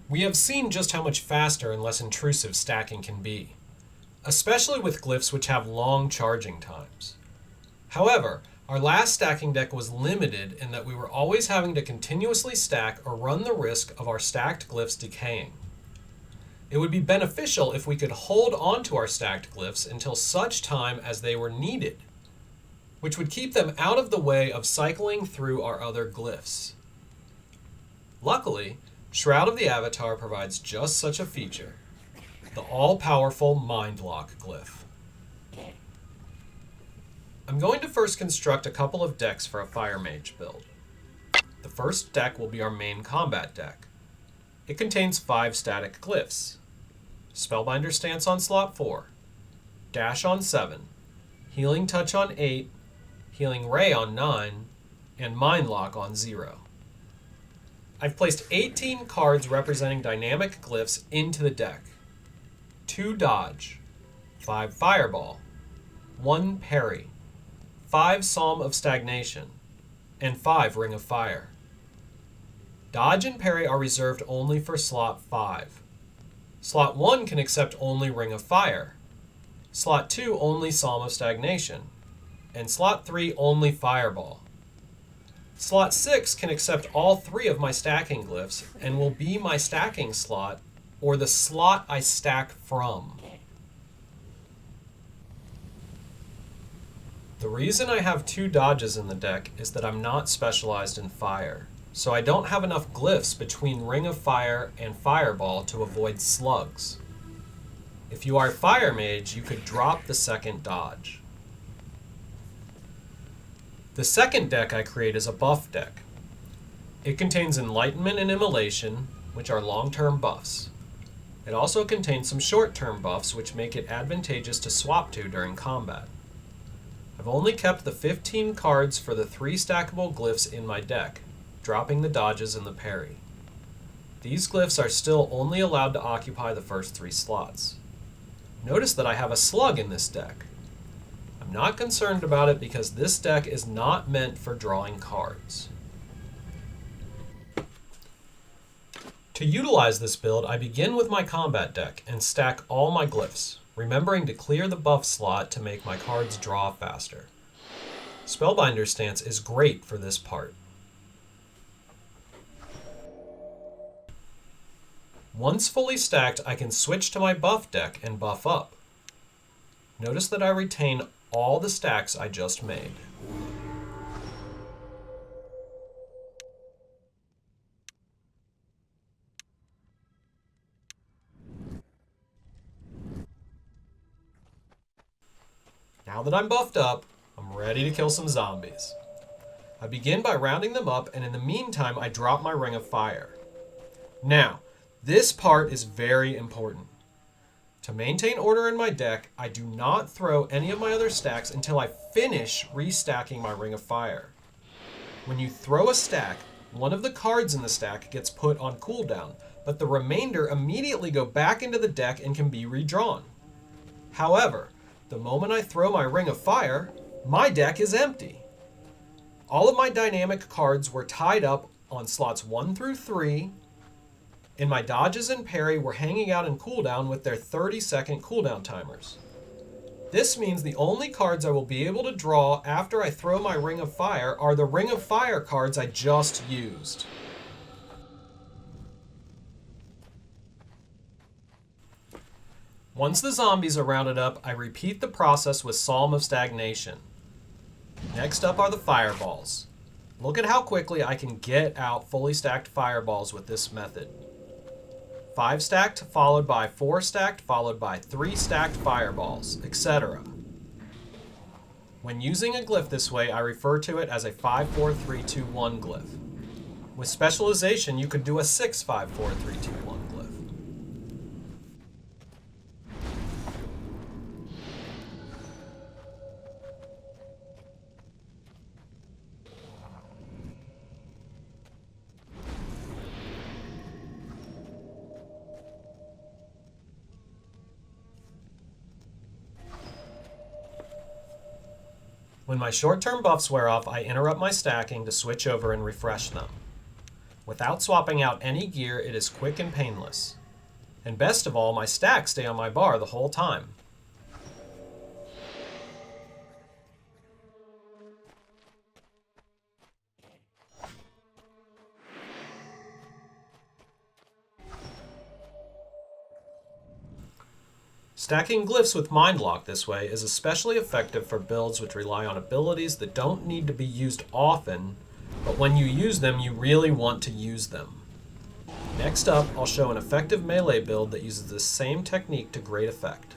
We have seen just how much faster and less intrusive stacking can be, especially with glyphs which have long charging times. However, our last stacking deck was limited in that we were always having to continuously stack or run the risk of our stacked glyphs decaying. It would be beneficial if we could hold onto our stacked glyphs until such time as they were needed, which would keep them out of the way of cycling through our other glyphs. Luckily, Shroud of the Avatar provides just such a feature, the all-powerful Mind Lock glyph. I'm going to first construct a couple of decks for a Fire Mage build. The first deck will be our main combat deck. It contains 5 static glyphs: Spellbinder Stance on slot 4, Dash on 7, Healing Touch on 8, Healing Ray on 9, and Mind Lock on 0. I've placed 18 cards representing dynamic glyphs into the deck. 2 Dodge, 5 Fireball, 1 Parry, 5 Psalm of Stagnation, and 5 Ring of Fire. Dodge and Parry are reserved only for slot 5. Slot 1 can accept only Ring of Fire. Slot 2 only Psalm of Stagnation. And slot 3 only Fireball. Slot 6 can accept all 3 of my stacking glyphs and will be my stacking slot, or the slot I stack from. The reason I have 2 dodges in the deck is that I'm not specialized in fire, so I don't have enough glyphs between Ring of Fire and Fireball to avoid slugs. If you are Fire Mage, you could drop the second dodge. The second deck I create is a buff deck. It contains Enlightenment and Immolation, which are long-term buffs. It also contains some short-term buffs which make it advantageous to swap to during combat. I've only kept the 15 cards for the 3 stackable glyphs in my deck, dropping the dodges and the parry. These glyphs are still only allowed to occupy the first 3 slots. Notice that I have a slug in this deck. I'm not concerned about it because this deck is not meant for drawing cards. To utilize this build, I begin with my combat deck and stack all my glyphs, remembering to clear the buff slot to make my cards draw faster. Spellbinder Stance is great for this part. Once fully stacked, I can switch to my buff deck and buff up. Notice that I retain all the stacks I just made. Now that I'm buffed up, I'm ready to kill some zombies. I begin by rounding them up, and in the meantime I drop my Ring of Fire. Now, this part is very important. To maintain order in my deck, I do not throw any of my other stacks until I finish restacking my Ring of Fire. When you throw a stack, one of the cards in the stack gets put on cooldown, but the remainder immediately go back into the deck and can be redrawn. However, the moment I throw my Ring of Fire, my deck is empty. All of my dynamic cards were tied up on slots 1 through 3, and my dodges and parry were hanging out in cooldown with their 30-second cooldown timers. This means the only cards I will be able to draw after I throw my Ring of Fire are the Ring of Fire cards I just used. Once the zombies are rounded up, I repeat the process with Psalm of Stagnation. Next up are the fireballs. Look at how quickly I can get out fully stacked fireballs with this method. 5 stacked, followed by 4 stacked, followed by 3 stacked fireballs, etc. When using a glyph this way, I refer to it as a 5-4-3-2-1 glyph. With specialization, you could do a 6-5-4-3-2-1 glyph. When my short-term buffs wear off, I interrupt my stacking to switch over and refresh them. Without swapping out any gear, it is quick and painless. And best of all, my stacks stay on my bar the whole time. Stacking glyphs with Mind Lock this way is especially effective for builds which rely on abilities that don't need to be used often, but when you use them, you really want to use them. Next up, I'll show an effective melee build that uses the same technique to great effect.